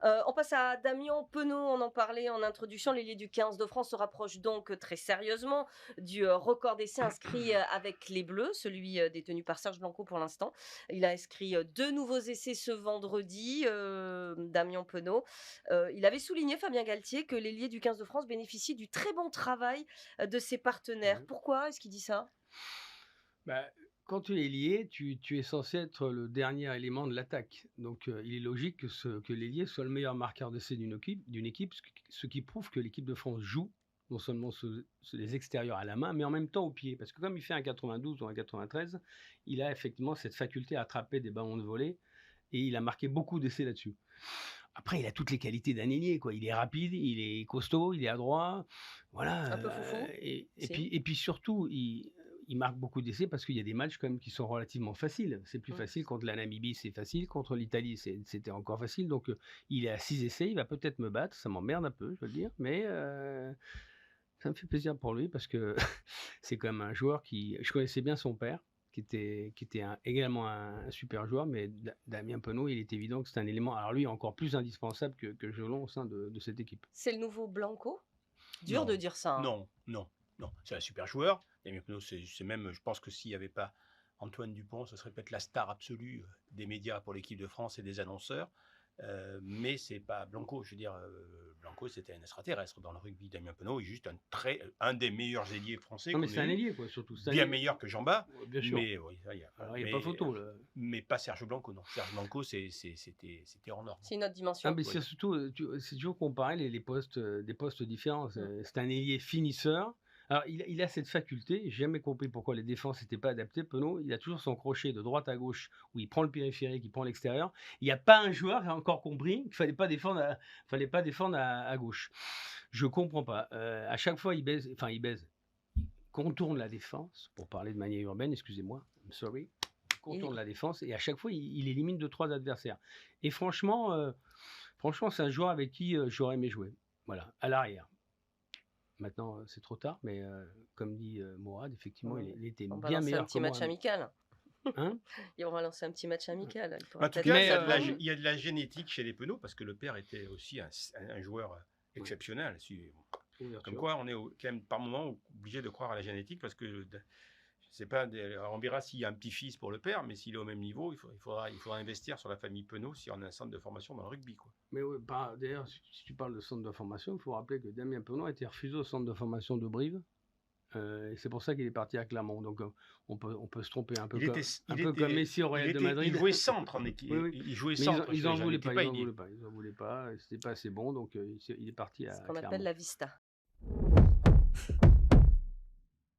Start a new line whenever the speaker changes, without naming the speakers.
On passe à Damien Penaud, on en parlait en introduction. L'ailier du 15 de France se rapproche donc très sérieusement du record d'essais inscrits avec les Bleus, celui détenu par Serge Blanco pour l'instant. Il a inscrit 2 nouveaux essais ce vendredi, Damien Penaud. Il avait souligné, Fabien Galtier, que l'ailier du 15 de France bénéficie du très bon travail de ses partenaires.
Ouais.
Pourquoi est-ce qu'il dit ça?
Bah, quand tu es lié, tu es censé être le dernier élément de l'attaque. Donc, il est logique que l'ailier soit le meilleur marqueur d'essai d'une équipe, ce qui prouve que l'équipe de France joue non seulement les extérieurs à la main, mais en même temps au pied. Parce que comme il fait un 92 ou un 93, il a effectivement cette faculté à attraper des ballons de volée et il a marqué beaucoup d'essais là-dessus. Après, il a toutes les qualités d'un ailier, quoi. Il est rapide, il est costaud, il est adroit, voilà.
Un peu foufou?
Et
Si.
puis surtout, il marque beaucoup d'essais parce qu'il y a des matchs quand même qui sont relativement faciles. C'est plus
Mmh.
facile contre la Namibie, c'est facile. Contre l'Italie, c'était encore facile. Donc, il est à 6 essais, il va peut-être me battre. Ça m'emmerde un peu, je veux le dire. Mais ça me fait plaisir pour lui parce que c'est quand même un joueur qui... Je connaissais bien son père qui était également un super joueur, mais Damien Penaud, il est évident que c'est un élément, alors lui, encore plus indispensable que Jelon au sein de cette équipe.
C'est le nouveau Blanco? Dur de
Non,
dire ça, hein.
non, non, non. C'est un super joueur. Damien Penaud, c'est même, je pense que s'il n'y avait pas Antoine Dupont, ce serait peut-être la star absolue des médias pour l'équipe de France et des annonceurs. Mais c'est pas Blanco. Je veux dire, Blanco, c'était un extraterrestre dans le rugby. Damien Penaud est juste un des meilleurs ailiers français
Non, mais
qu'on
c'est
ait
un
eu.
ailier, quoi, surtout. C'est un
Bien
ailier.
meilleur que Jean-Bas.
Bien sûr.
Mais oui, ça y a.
Alors, il n'y a pas photo, là.
Mais pas Serge Blanco, non. Serge Blanco, c'était hors norme.
C'est une autre
Ah,
dimension.
mais
Oui.
c'est surtout, c'est toujours comparé les postes, des postes différents. C'est
Mmh.
c'est un ailier finisseur. Alors, il a cette faculté. J'ai jamais compris pourquoi les défenses n'étaient pas adaptées. Penaud, il a toujours son crochet de droite à gauche où il prend le périphérique, il prend l'extérieur. Il n'y a pas un joueur qui a encore compris qu'il fallait pas défendre à gauche. Je comprends pas. À chaque fois, il baise, enfin, il contourne la défense, pour parler de manière urbaine, excusez-moi, I'm sorry, contourne la défense, et à chaque fois, il élimine 2-3 adversaires. Et franchement, c'est un joueur avec qui j'aurais aimé jouer. Voilà, à l'arrière. Maintenant, c'est trop tard, mais comme dit Mourad, effectivement, il était
On va
bien
lancer un
meilleur
petit
que moi.
match amical.
Hein
Et on va lancer un petit match amical. Il pourra
En tout
peut-être
cas,
faire ça devant nous.
il y a de la génétique chez les Penaud parce que le père était aussi un joueur exceptionnel. Comme quoi, on est quand même par moment obligé de croire à la génétique parce que je sais pas, on verra s'il y a un petit-fils pour le père, mais s'il est au même niveau, il faudra investir sur la famille Penaud si on a un centre de formation dans le rugby, quoi.
Mais ouais, d'ailleurs, si tu parles de centre de formation, il faut rappeler que Damien Penaud a été refusé au centre de formation de Brive. Et c'est pour ça qu'il est parti à Clermont. Donc on peut se tromper un peu comme Messi au Real de Madrid.
Il jouait centre en équipe.
Oui, oui.
Il jouait
Mais
centre.
ils en voulaient pas.
Ils
Ils en voulaient pas. C'était pas assez bon. Donc il est parti à
Ce qu'on
Clermont.
appelle la vista.